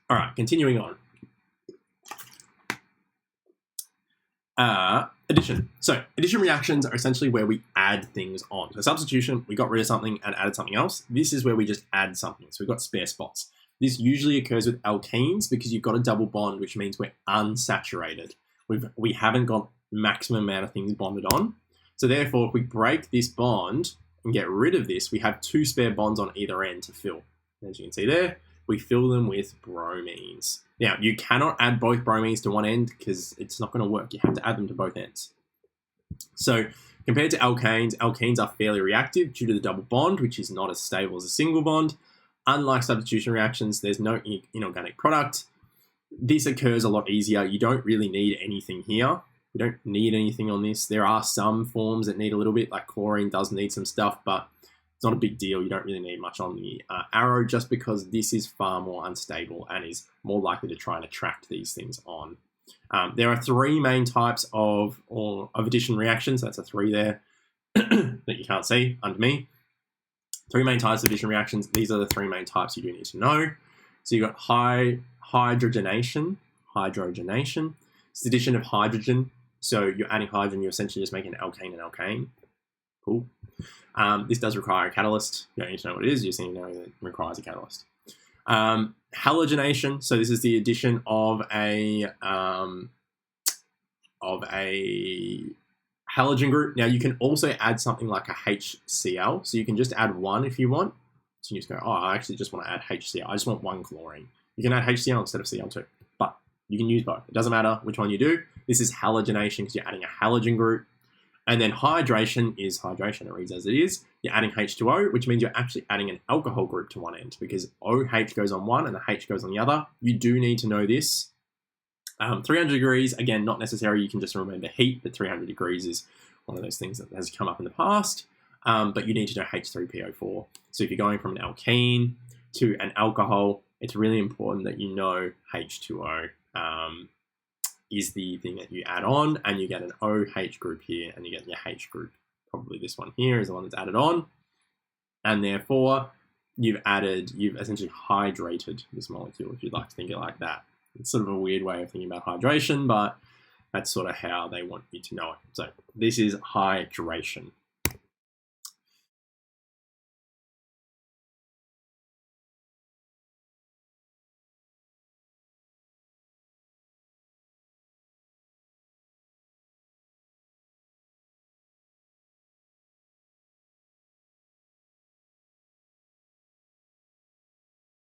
All right, continuing on. Addition. So addition reactions are essentially where we add things on. So substitution, we got rid of something and added something else. This is where we just add something. So we've got spare spots. This usually occurs with alkenes because you've got a double bond, which means we're unsaturated. We haven't got maximum amount of things bonded on. So therefore, if we break this bond and get rid of this, we have two spare bonds on either end to fill. As you can see there, we fill them with bromines. Now, you cannot add both bromines to one end because it's not going to work. You have to add them to both ends. So compared to alkanes, alkenes are fairly reactive due to the double bond, which is not as stable as a single bond. Unlike substitution reactions, there's no inorganic product. This occurs a lot easier. You don't really need anything here. You don't need anything on this. There are some forms that need a little bit, like chlorine does need some stuff, but it's not a big deal. You don't really need much on the arrow just because this is far more unstable and is more likely to try and attract these things on. There are three main types of addition reactions. That's a 3 there that you can't see under me. Three main types of addition reactions. These are the three main types you do need to know. So you've got hydrogenation. It's the addition of hydrogen. So you're adding hydrogen, you're essentially just making an alkane and alkane. Cool. This does require a catalyst. You don't need to know what it is, you just need to know that it requires a catalyst. Halogenation, so this is the addition of a halogen group. Now you can also add something like a HCl, so you can just add one if you want. So you just go, oh, I actually just want to add HCl. I just want one chlorine. You can add HCl instead of Cl2, but you can use both. It doesn't matter which one you do. This is halogenation because you're adding a halogen group. And then hydration is hydration. It reads as it is. You're adding H2O, which means you're actually adding an alcohol group to one end because OH goes on one and the H goes on the other. You do need to know this. 300 degrees, again, not necessary. You can just remember heat, but 300 degrees is one of those things that has come up in the past. But you need to know H3PO4. So if you're going from an alkene to an alcohol, it's really important that you know H2O is the thing that you add on, and you get an OH group here, and you get your H group. Probably this one here is the one that's added on. And therefore, you've essentially hydrated this molecule, if you'd like to think it like that. It's sort of a weird way of thinking about hydration, but that's sort of how they want you to know it. So this is hydration.